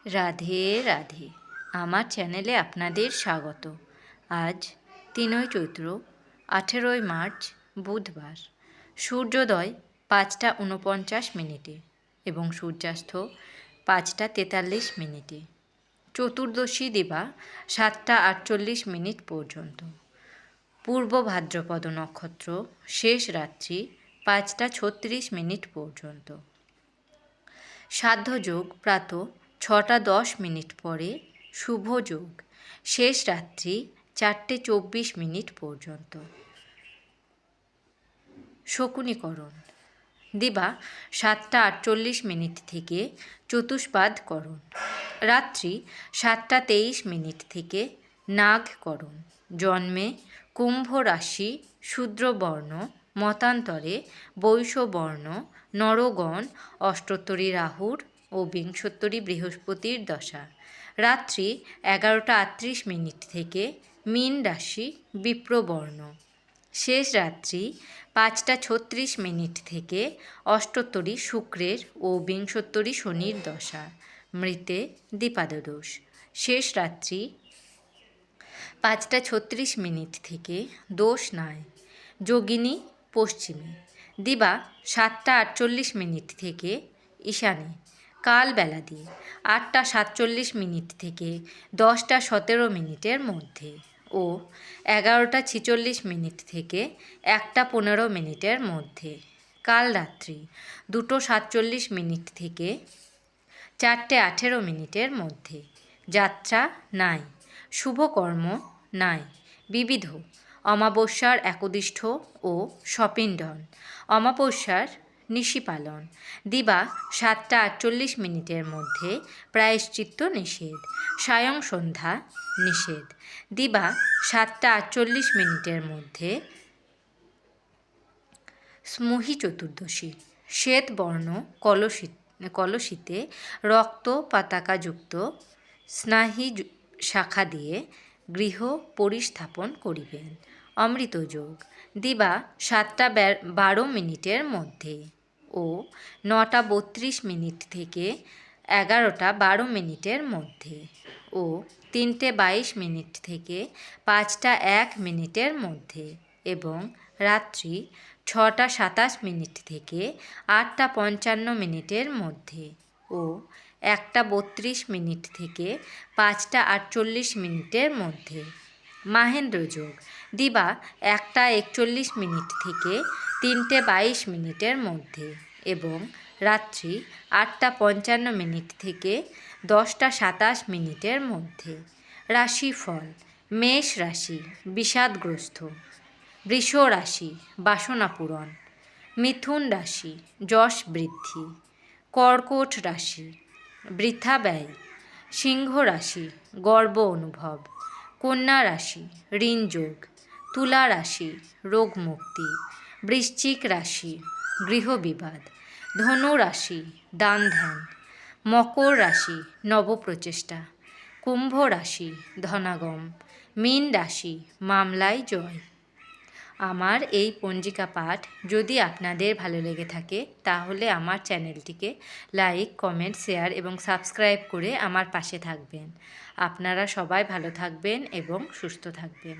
রাধে রাধে। আমার চ্যানেলে আপনাদের স্বাগত। আজ 3ই চৈত্র, 18ই মার্চ, বুধবার। সূর্যোদয় 5টা 49 এবং সূর্যাস্ত 5টা 43 চতুর্দশী দিবা 7টা 48 পর্যন্ত। পূর্ব ভাদ্রপদ নক্ষত্র শেষ রাত্রি 5টা 36 পর্যন্ত। সাধ্যযোগ প্রাতঃ 6টা 10 পরে, শুভ যোগ শেষ রাত্রি 4টে 24 পর্যন্ত। শকুনিকরণ দিবা 7টা 48 থেকে চতুষ্পাদকরণ, রাত্রি 7টা 23 থেকে নাগকরণ। জন্মে কুম্ভ রাশি, শূদ্রবর্ণ, মতান্তরে বৈশ্যবর্ণ, নরগণ, অষ্টোত্তরী রাহুর ও বিংশোত্তরী বৃহস্পতির দশা। রাত্রি 11টা 38 থেকে মীন রাশি, বিপ্রবর্ণ। শেষ রাত্রি 5টা 36 থেকে অষ্টোত্তরী শুক্রের ও বিংশোত্তরী শনির দশা। মৃতে দ্বিপাদদোষ। শেষ রাত্রি 5টা 36 থেকে দোষ নাই। যোগিনী পশ্চিমে, দিবা 7টা 48 থেকে ঈশানে। কাল বেলা দিয়ে 8টা 47 থেকে 10টা 17 মধ্যে ও 11টা 46 থেকে 1টা 15 মধ্যে। কাল রাত্রি 2টো 47 থেকে 4টে 18 মধ্যে। যাত্রা নাই, শুভকর্ম নাই। বিবিধ অমাবস্যার একদিষ্ঠ ও সপিণ্ডন। অমাবস্যার নিশি পালন। দিবা 7টা 48 মধ্যে প্রায়শ্চিত্ত নিষেধ। সায়ং সন্ধ্যা নিষেধ। দিবা 7টা 48 মধ্যে স্মুহী চতুর্দশী। শ্বেতবর্ণ কলসিতে রক্ত পতাকাযুক্ত স্নাহি শাখা দিয়ে গৃহ পরিস্থাপন করিবেন। অমৃতযোগ দিবা 7টা 12 মধ্যে ও 9টা 32 থেকে 11টা 12 মধ্যে ও 3টে 22 থেকে 5টা 1 মধ্যে এবং রাত্রি 6টা 27 থেকে 8টা 55 মধ্যে ও 1টা 32 থেকে 5টা 48 মধ্যে। মাহেন্দ্রযোগ দিবা 1টা 41 থেকে 3টে 22 মধ্যে এবং রাত্রি 8টা 55 থেকে 10টা 27 মধ্যে। রাশিফল: মেষ রাশি বিষাদগ্রস্ত, বৃষ রাশি বাসনাপূরণ, মিথুন রাশি যশ বৃদ্ধি, কর্কট রাশি বৃথা ব্যয়, সিংহ রাশি গর্ব অনুভব, কন্যা রাশি ঋণযোগ, তুলা রাশি রোগমুক্তি, বৃশ্চিক রাশি গৃহবিবাদ, ধনু রাশি দান ধ্যান, মকর রাশি নবপ্রচেষ্টা, কুম্ভ রাশি ধনাগম, মীন রাশি মামলায় জয়। আমার এই পঞ্জিকা পাঠ যদি আপনাদের ভালো লেগে থাকে তাহলে আমার চ্যানেলটিকে লাইক, কমেন্ট, শেয়ার এবং সাবস্ক্রাইব করে আমার পাশে থাকবেন। আপনারা সবাই ভালো থাকবেন এবং সুস্থ থাকবেন।